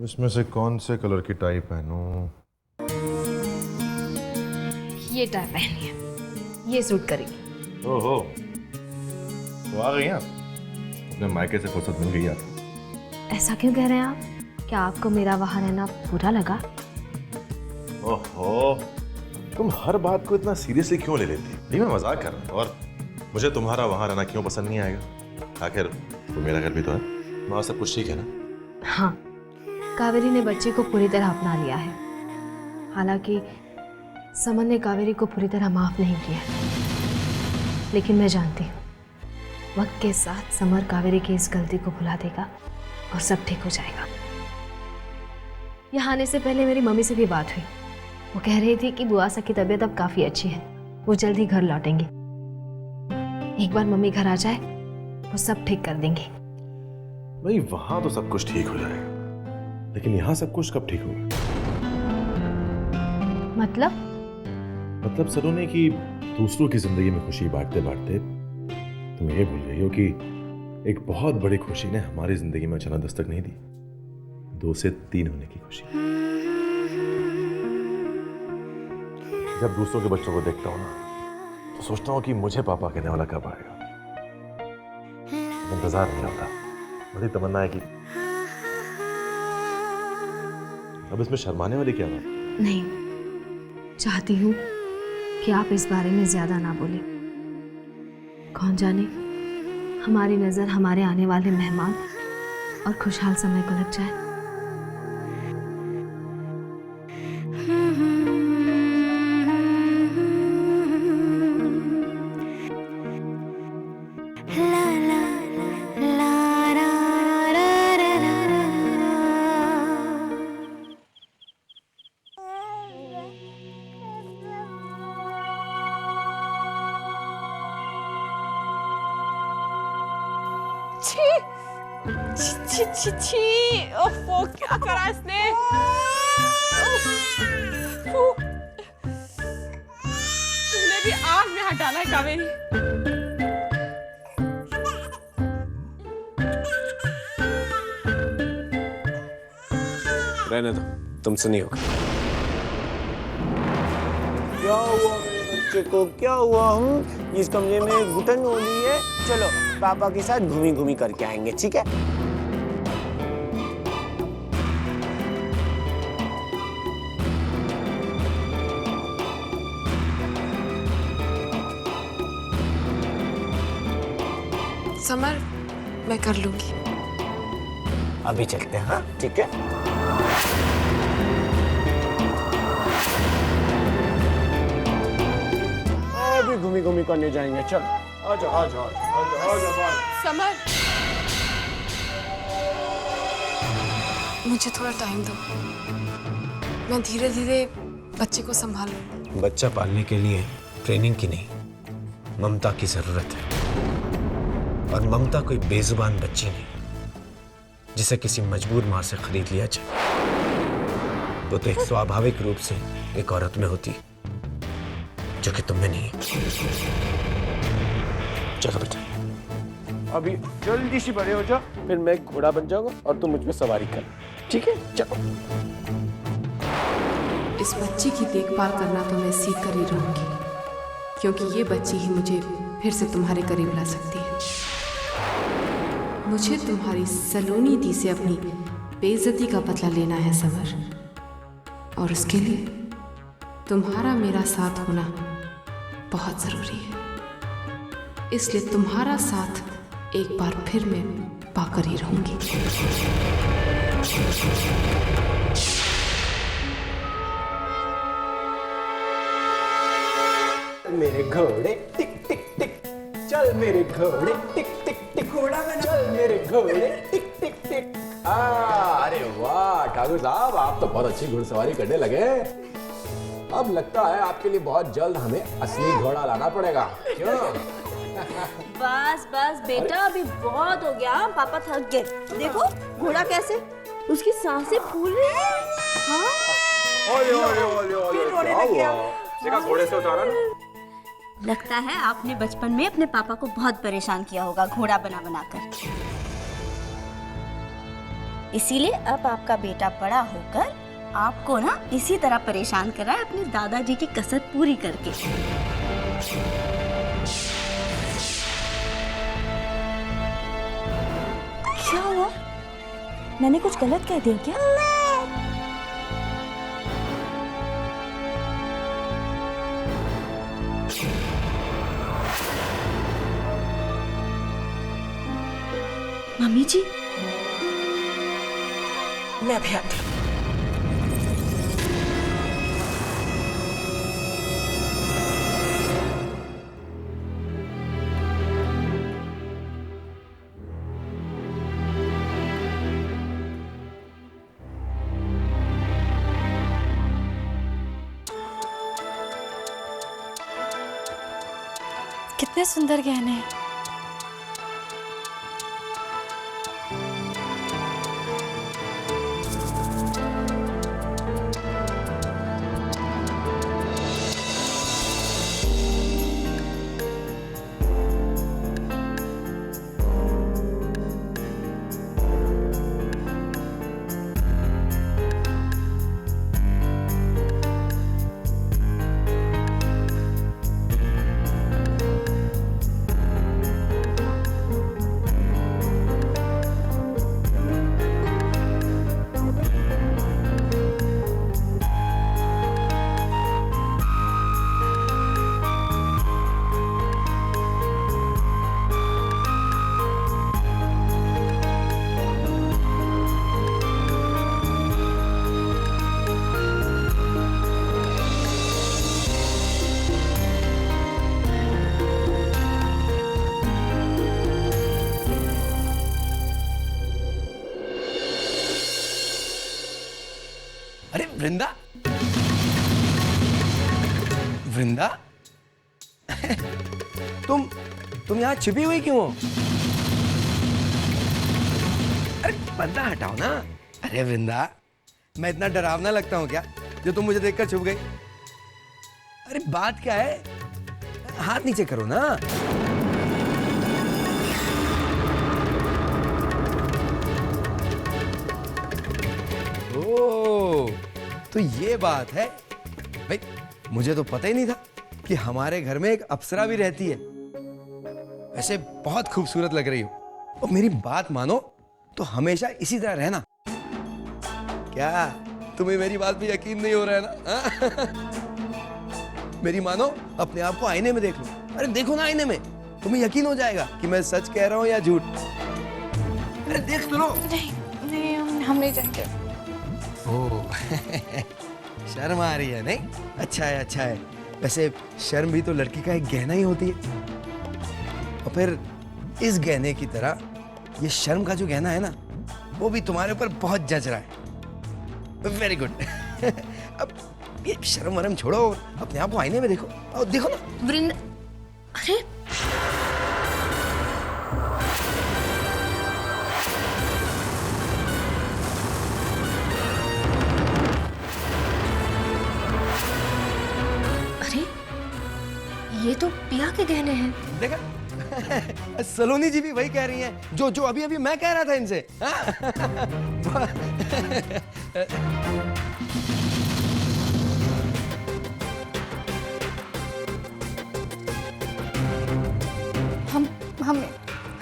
इसमें से कौन से कलर की टाई पहनूं? ये टाई पहनिए, ये सूट करेगी। ओहो, तो आ गई आप? अपने मायके से फुर्सत मिल गई आप। ऐसा क्यों कह रहे हैं आप? क्या आपको मेरा वहां रहना बुरा लगा? ओहो, तुम हर बात को इतना सीरियसली क्यों ले लेती? नहीं, मैं मजाक कर रहा था। और मुझे तुम्हारा वहां रहना क्यों पसंद नहीं आएगा? आखिर तो मेरा घर भी तो है, वहां सब कुछ ठीक है ना? हाँ, कावेरी ने बच्चे को पूरी तरह अपना लिया है। हालांकि समन ने कावेरी को पूरी तरह माफ नहीं किया, लेकिन मैं जानती हूँ वक्त के साथ समर कावेरी की इस गलती को भुला देगा और सब ठीक हो जाएगा। यहाँ आने से पहले मेरी मम्मी से भी बात हुई। वो कह रही थी कि बुआ सा की तबीयत अब काफी अच्छी है, वो जल्द ही घर लौटेंगे। एक बार मम्मी घर आ जाए वो सब ठीक कर देंगे। भाई वहां तो सब कुछ ठीक हो जाएगा, लेकिन यहाँ सब कुछ कब ठीक होगा? मतलब सलोनी की दूसरों की जिंदगी में खुशी बांटते बांटते तुम ये भूल गई हो कि एक बहुत बड़ी खुशी ने हमारी जिंदगी में अचानक दस्तक नहीं दी। 2 से 3 होने की खुशी। जब दूसरों के बच्चों को देखता हूं ना, तो सोचता हूं कि मुझे पापा कहने वाला कब आएगा। इंतजार नहीं होता, बड़ी तमन्ना है कि अब इसमें शर्माने वाली क्या बात? नहीं, चाहती हूँ कि आप इस बारे में ज्यादा ना बोलें। कौन जाने हमारी नजर हमारे आने वाले मेहमान और खुशहाल समय को लग जाए। छी छी छी छी, ओफो क्या करा इसने? तूने भी आग में हाथ डाला है कावेरी। रहने दो, तुमसे नहीं होगा। क्या हुआ मेरे बच्चे को? क्या हुआ? इस कमरे में घुटन हो रही है। चलो पापा के साथ घूमी घूमी करके आएंगे, ठीक है? समर, मैं कर लूंगी। अभी चलते हैं, हाँ ठीक है? अभी घूमी घूमी करने जाएंगे। चल आजा आजा आजा आजा आजा। समर, मुझे थोड़ा टाइम दो, मैं धीरे धीरे बच्चे को संभालूं। बच्चा पालने के लिए ट्रेनिंग की नहीं, ममता की जरूरत है। और ममता कोई बेजुबान बच्ची नहीं जिसे किसी मजबूर मां से खरीद लिया जाए। वो तो एक स्वाभाविक रूप से एक औरत में होती, जो कि तुम में नहीं है। चलो बेटा, अभी जल्दी से बड़े हो जाओ, फिर मैं घोड़ा बन जाऊंगा और तुम मुझ पे सवारी कर, ठीक है? चलो। इस बच्ची की देखभाल करना तो मैं सीख कर ही रहूंगी, क्योंकि ये बच्ची ही मुझे फिर से तुम्हारे करीब ला सकती है। मुझे तुम्हारी सलोनी दी से अपनी बेइज्जती का बदला लेना है समर, और उसके लिए तुम्हारा मेरा साथ होना बहुत जरूरी है। इसलिए तुम्हारा साथ एक बार फिर मैं पाकर ही रहूंगी। मेरे घोड़े टिक टिक टिक, चल मेरे घोड़े टिक टिक टिक, घोड़ा बना। चल मेरे घोड़े टिक टिक टिक। अरे वाह ठाकुर साहब, आप तो बहुत अच्छी घुड़सवारी करने लगे। अब लगता है आपके लिए बहुत जल्द हमें असली घोड़ा लाना पड़ेगा, क्यों? बस बस बेटा, अभी बहुत हो गया, पापा थक गए। देखो घोड़ा कैसे उसकी सांसें फूल रही हैं। हाँ, ओले ओले ओले ओले, रोने लग गया। देखा घोड़े से उतारा ना। लगता है आपने बचपन में अपने पापा को बहुत परेशान किया होगा घोड़ा बना बना कर। इसीलिए अब आपका बेटा बड़ा होकर आपको ना इसी तरह परेशान कर रहा है अपने दादाजी की कसरत पूरी करके। क्या हुआ? मैंने कुछ गलत कह दिया क्या? मम्मी जी, मैं अभी आती हूँ। कितने सुंदर गहने हैं। अरे वृंदा, वृंदा, तुम यहाँ छिपी हुई क्यों हो? अरे पर्दा हटाओ ना। अरे वृंदा, मैं इतना डरावना लगता हूँ क्या जो तुम मुझे देखकर छुप गई? अरे बात क्या है, हाथ नीचे करो ना। ओ, तो ये बात है भाई, मुझे तो पता ही नहीं था कि हमारे घर में एक अप्सरा भी रहती है। वैसे बहुत खूबसूरत लग रही हो, और मेरी बात मानो तो हमेशा इसी तरह रहना। क्या तुम्हें मेरी बात पे यकीन नहीं हो रहा है ना? मेरी मानो, अपने आप को आईने में देख लो। अरे देखो ना आईने में, तुम्हें यकीन हो जाएगा कि मैं सच कह रहा हूं या झूठ। अरे देख तो लो। नहीं, हम नहीं जाएंगे। ओह, शर्म आ रही है नहीं? अच्छा है, अच्छा है। वैसे शर्म भी तो लड़की का एक गहना ही होती है, और फिर इस गहने की तरह ये शर्म का जो गहना है ना, वो भी तुम्हारे ऊपर बहुत जच रहा है। Very good. अब ये शर्म वरम छोड़ो, अपने आप को आईने में देखो, और देखो ना। वृंदा, अरे अरे, ये तो पिया के गहने हैं। देखा? सलोनी जी भी वही कह रही हैं जो अभी अभी मैं कह रहा था इनसे।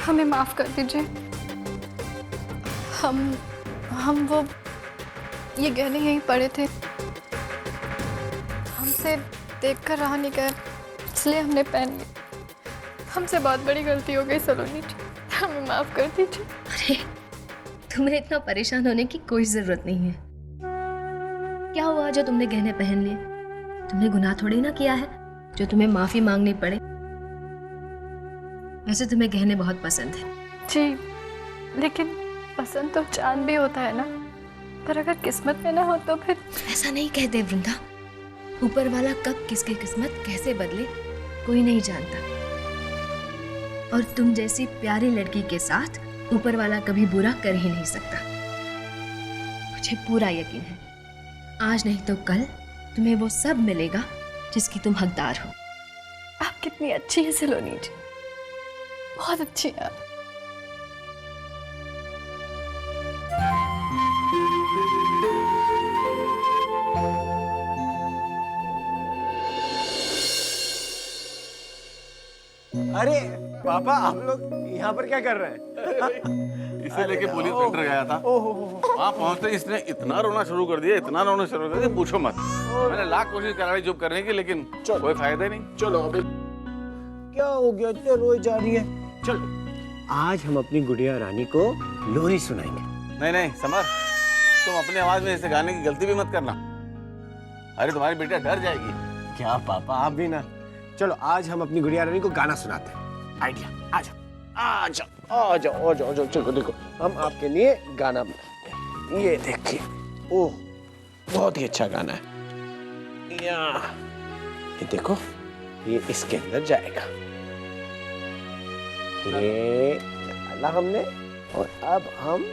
हमें माफ कर दीजिए। हम वो ये गहने यहीं पड़े थे, हमसे देखकर रहा नहीं गया, इसलिए हमने पहन लिए। हमसे बहुत बड़ी गलती हो गई सलोनी जी, हमें माफ कर दीजिए। अरे, तुम्हें इतना परेशान होने की कोई जरूरत नहीं है। क्या हुआ जो तुमने गहने पहन लिए? तुमने गुनाह थोड़ी ना किया है जो तुम्हें माफी मांगनी पड़े। वैसे तुम्हें गहने बहुत पसंद है। जी, लेकिन पसंद तो चांद भी होता है ना, पर अगर किस्मत में ना हो तो फिर। ऐसा नहीं कहते वृंदा, ऊपर वाला कब किसकी किस्मत कैसे बदले कोई नहीं जानता, और तुम जैसी प्यारी लड़की के साथ ऊपर वाला कभी बुरा कर ही नहीं सकता। मुझे पूरा यकीन है, आज नहीं तो कल तुम्हें वो सब मिलेगा जिसकी तुम हकदार हो। आप कितनी अच्छी है सलोनी जी, बहुत अच्छी है आप। अरे पापा आप लोग यहाँ पर क्या कर रहे हैं? इसे लेके पुलिस सेंटर गया था। वहाँ पहुँचते इसने इतना रोना शुरू कर दिया, इतना रोना शुरू कर दिया, पूछो मत। मैंने लाख कोशिश करा चुप करने की, लेकिन कोई फायदा नहीं। चलो अभी क्या हो गया, इतने रोई जा रही है? चलो आज हम अपनी गुड़िया रानी को लोरी सुनाएंगे। नहीं नहीं समर, तुम अपनी आवाज में ऐसे गाने की गलती भी मत करना। अरे तुम्हारी बेटा डर जाएगी। क्या पापा आप भी ना। चलो आज हम अपनी गुड़िया रानी को गाना सुनाते हैं। आइडिया, आ जाओ आ जाओ आ जाओ आ जाओ आ जाओ। चलो देखो हम आपके लिए गाना बनाते हैं। ये देखिए, ओह बहुत ही अच्छा गाना है। ये देखो, ये इसके अंदर जाएगा। ये डाला हमने और अब हम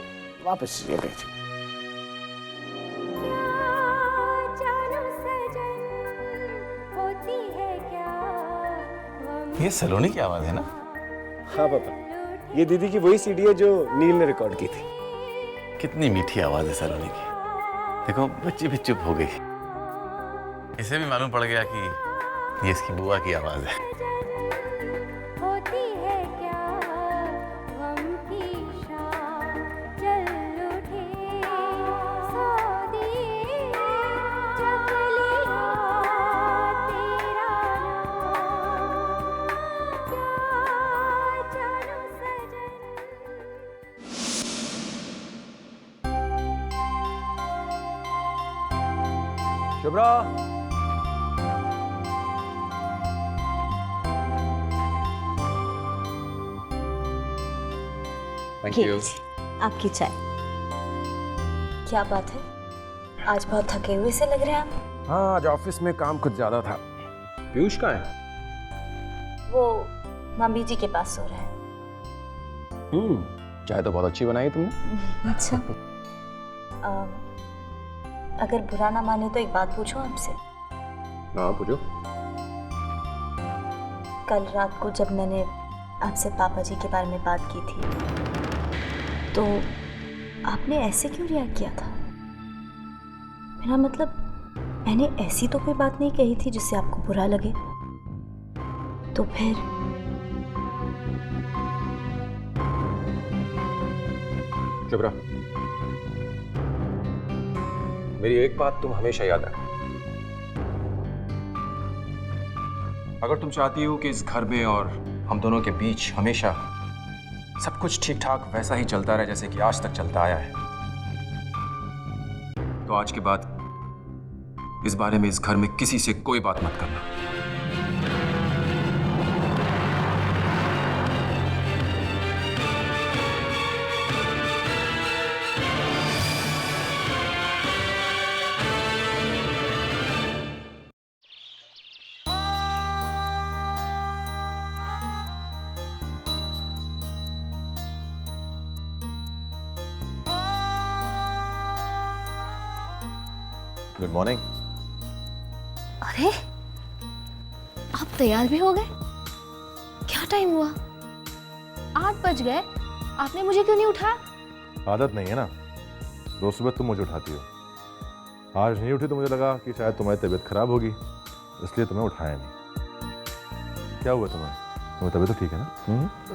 वापस ये भेजें। ये सलोनी की आवाज है ना? हाँ पापा, ये दीदी की वही सीडी है जो नील ने रिकॉर्ड की थी। कितनी मीठी आवाज है सलोनी की। देखो बच्ची भी चुप हो गई। इसे भी मालूम पड़ गया कि ये इसकी बुआ की आवाज है। Shubhra, thank you. आपकी चाय। क्या बात है, आज बहुत थके हुए से लग रहे हैं आप। हाँ आज ऑफिस में काम कुछ ज्यादा था। पीयूष कहाँ है? वो मम्मी जी के पास सो रहे हैं। चाय तो बहुत अच्छी बनाई तुमने। अच्छा, अगर बुरा ना माने तो एक बात पूछूं आपसे। हाँ पूछो। कल रात को जब मैंने आपसे पापा जी के बारे में बात की थी तो आपने ऐसे क्यों रिएक्ट किया था? मेरा मतलब, मैंने ऐसी तो कोई बात नहीं कही थी जिससे आपको बुरा लगे। तो फिर शुभ्रा, मेरी एक बात तुम हमेशा याद रखना। अगर तुम चाहती हो कि इस घर में और हम दोनों के बीच हमेशा सब कुछ ठीक ठाक वैसा ही चलता रहे जैसे कि आज तक चलता आया है, तो आज के बाद इस बारे में इस घर में किसी से कोई बात मत करना। Good morning. अरे आप तैयार भी हो गए? क्या टाइम हुआ? 8 बज गए। आपने मुझे क्यों नहीं उठाया? आदत नहीं है ना, रोज सुबह तुम मुझे उठाती हो। आज नहीं उठी तो मुझे लगा कि शायद तुम्हारी तबीयत खराब होगी, इसलिए तुम्हें उठाया नहीं। क्या हुआ तुम्हें तबीयत तो ठीक है ना?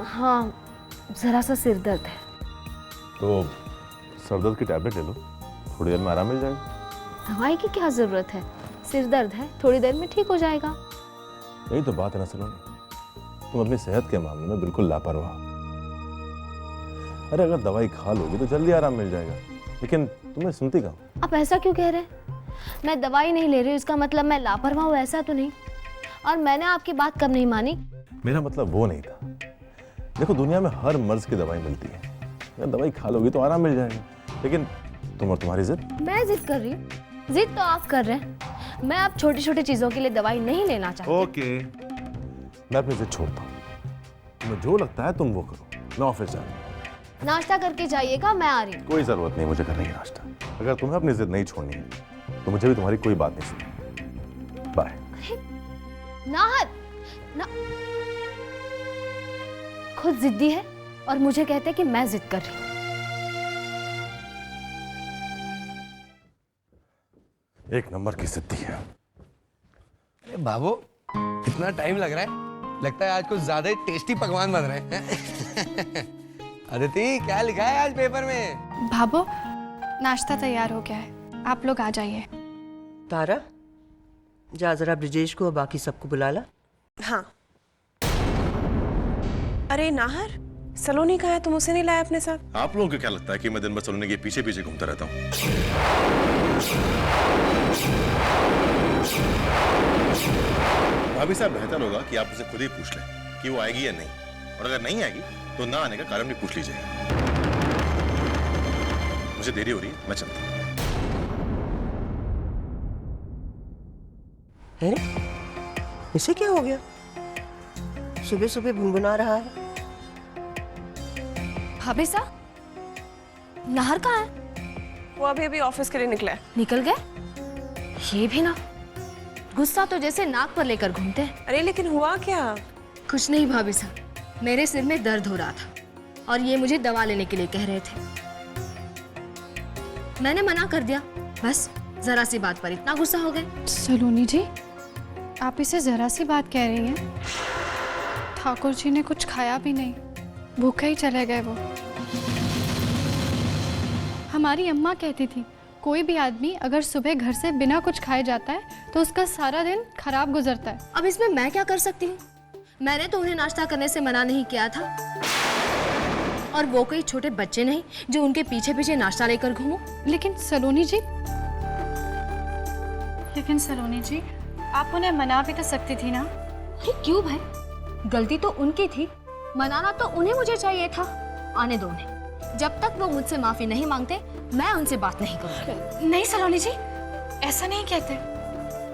हाँ, जरा सा सिर दर्द है। तो सर दर्द की टैबलेट ले लो, थोड़ी देर में आराम मिल जाएगा। दवाई की क्या जरूरत है? सिर दर्द है, थोड़ी देर में ठीक हो जाएगा। यही तो बात है ना सलोनी, तुम अपनी सेहत के मामले में बिल्कुल लापरवाह। अरे अगर दवाई खा लोगी तो जल्दी आराम मिल जाएगा, लेकिन तुम्हें सुनती कहाँ? आप ऐसा क्यों कह रहे हैं? मैं दवाई नहीं ले रही, इसका मतलब मैं लापरवाह हूँ ऐसा तो नहीं। और मैंने आपकी बात कब नहीं मानी? मेरा मतलब वो नहीं था। देखो दुनिया में हर मर्ज की दवाई मिलती है, अगर दवाई खा लोगी तो आराम मिल जाएगा। लेकिन तुम और तुम्हारी जिद। मैं जिद कर रही हूँ? जिद तो आप कर रहे हैं। मैं अब छोटी छोटी चीजों के लिए दवाई नहीं लेना चाहती। ओके, मैं अपनी जिद छोड़ता हूँ। तुम्हें जो लगता है तुम वो करो, मैं ऑफिस जा रही हूँ। नाश्ता करके जाइएगा, मैं आ रही हूँ। कोई जरूरत नहीं मुझे करने की नाश्ता। अगर तुम्हें अपनी जिद नहीं छोड़नी है तो मुझे भी तुम्हारी कोई बात नहीं सुननी। बाय। नाहद ना, खुद जिद्दी है और मुझे कहते हैं कि मैं जिद कर रही हूँ। एक नंबर की जिद्दी है। अरे बाबू, इतना टाइम लग रहा है? लगता है आज कुछ ज्यादा ही टेस्टी पकवान बन रहे हैं। अदिति, क्या लिखा है आज पेपर में? भाभो, नाश्ता तैयार हो गया है, आप लोग आ जाइए। तारा, जा जरा ब्रिजेश को और बाकी सबको बुला ला। हाँ। अरे नाहर, सलोनी कहाँ है? तुम उसे नहीं लाया अपने साथ? आप लोगों को क्या लगता है कि मैं दिन भर सलोनी के पीछे पीछे घूमता रहता हूँ? भाभी साहब, बेहतर होगा कि आप उसे खुद ही पूछ लें कि वो आएगी या नहीं, और अगर नहीं आएगी तो ना आने का कारण भी पूछ लीजिए। मुझे देरी हो रही है, मैं चलता हूँ। अरे इसे क्या हो गया? सुबह सुबह भुनभुना रहा है। भाभी साहब, नाहर कहाँ है? वो अभी अभी ऑफिस के लिए निकला है। निकल गए? ये भी ना, गुस्सा तो जैसे नाक पर लेकर घूमते हैं। अरे लेकिन हुआ क्या? कुछ नहीं भाभी साहब, मेरे सिर में दर्द हो रहा था और ये मुझे दवा लेने के लिए कह रहे थे। मैंने मना कर दिया, बस जरा सी बात पर इतना गुस्सा हो गए। सलोनी जी, आप इसे जरा सी बात कह रही हैं? ठाकुर जी ने कुछ खाया भी नहीं, भूखे ही चले गए वो। हमारी अम्मा कहती थी, कोई भी आदमी अगर सुबह घर से बिना कुछ खाए जाता है तो उसका सारा दिन खराब गुजरता है। अब इसमें मैं क्या कर सकती हूँ? मैंने तो उन्हें नाश्ता करने से मना नहीं किया था, और वो कोई छोटे बच्चे नहीं जो उनके पीछे पीछे नाश्ता लेकर घूमो। लेकिन सलोनी जी, आप उन्हें मना भी तो सकती थी ना। अरे क्यों भाई, गलती तो उनकी थी, मनाना तो उन्हें मुझे चाहिए था। आने दो उन्हें, जब तक वो मुझसे माफी नहीं मांगते मैं उनसे बात नहीं करूंगी। नहीं सलोनी जी, ऐसा नहीं कहते,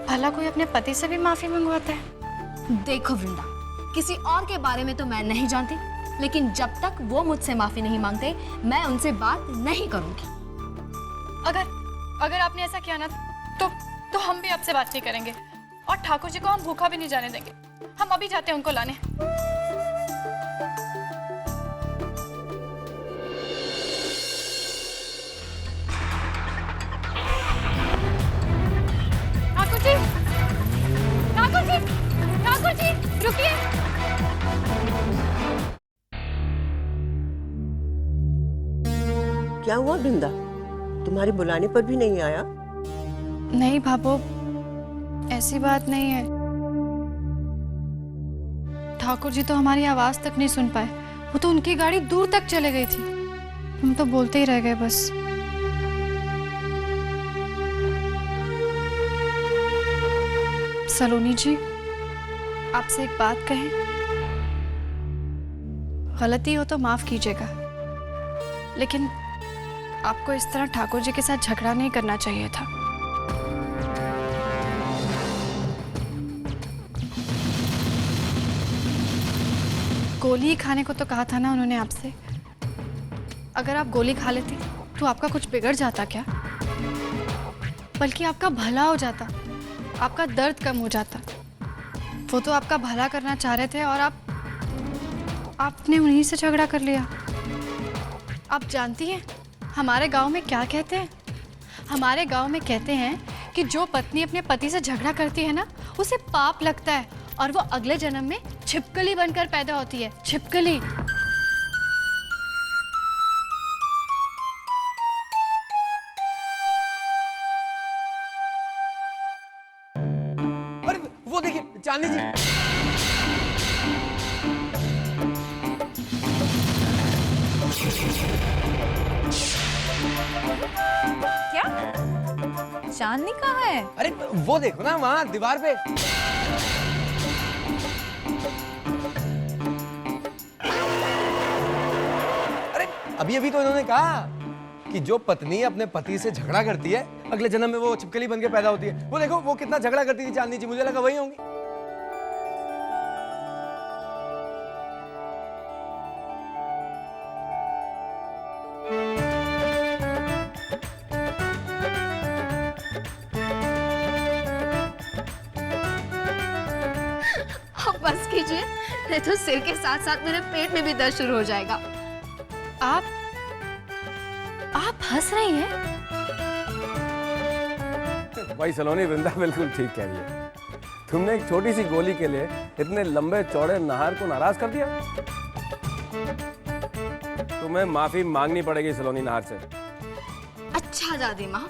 भला कोई अपने पति से भी माफी मंगवाता है? देखो वृंदा, किसी और के बारे में तो मैं नहीं जानती, लेकिन जब तक वो मुझसे माफी नहीं मांगते मैं उनसे बात नहीं करूंगी। अगर आपने ऐसा किया ना तो हम भी आपसे बात नहीं करेंगे, और ठाकुर जी को हम भूखा भी नहीं जाने देंगे। हम अभी जाते हैं उनको लाने। ठाकुर जी, ठाकुर जी, ठाकुर जी, रुकिए। क्या हुआ वृंदा? तुम्हारे बुलाने पर भी नहीं आया? नहीं भाभो, ऐसी बात नहीं है। ठाकुर जी तो हमारी आवाज तक नहीं सुन पाए, वो तो उनकी गाड़ी दूर तक चले गई थी। हम तो बोलते ही रह गए बस। सलोनी जी, आपसे एक बात कहें? गलती हो तो माफ कीजिएगा, लेकिन आपको इस तरह ठाकुर जी के साथ झगड़ा नहीं करना चाहिए था। गोली खाने को तो कहा था ना उन्होंने आपसे। अगर आप गोली खा लेती तो आपका कुछ बिगड़ जाता क्या? बल्कि आपका भला हो जाता, आपका दर्द कम हो जाता। वो तो आपका भला करना चाह रहे थे और आपने उन्हीं से झगड़ा कर लिया। आप जानती हैं हमारे गांव में क्या कहते हैं? हमारे गांव में कहते हैं कि जो पत्नी अपने पति से झगड़ा करती है ना, उसे पाप लगता है और वो अगले जन्म में छिपकली बनकर पैदा होती है। छिपकली। अरे वो देखिए चांदनी जी। क्या? चांदनी कहाँ है? अरे वो देखो ना वहाँ दीवार पे। अरे अभी अभी तो इन्होंने कहा कि जो पत्नी अपने पति से झगड़ा करती है अगले जन्म में वो छिपकली बनके पैदा होती है। वो देखो वो कितना झगड़ा करती थी चांदनी जी, मुझे लगा वही होंगी। अब बस कीजिए, नहीं तो सिर के साथ साथ मेरे पेट में भी दर्द शुरू हो जाएगा। आप हंस रही हैं? भाई सलोनी, वृंदा बिल्कुल ठीक कह रही है। तुमने एक छोटी सी गोली के लिए इतने लंबे चौड़े नाहर को नाराज कर दिया। तुम्हें माफी मांगनी पड़ेगी सलोनी नाहर से। अच्छा दादी माँ,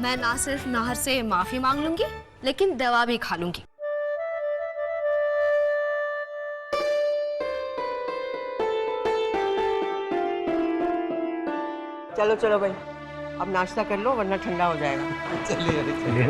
मैं ना सिर्फ नाहर से माफी मांग लूंगी लेकिन दवा भी खा लूंगी। चलो चलो भाई, अब नाश्ता कर लो वरना ठंडा हो जाएगा। चलिए चलिए।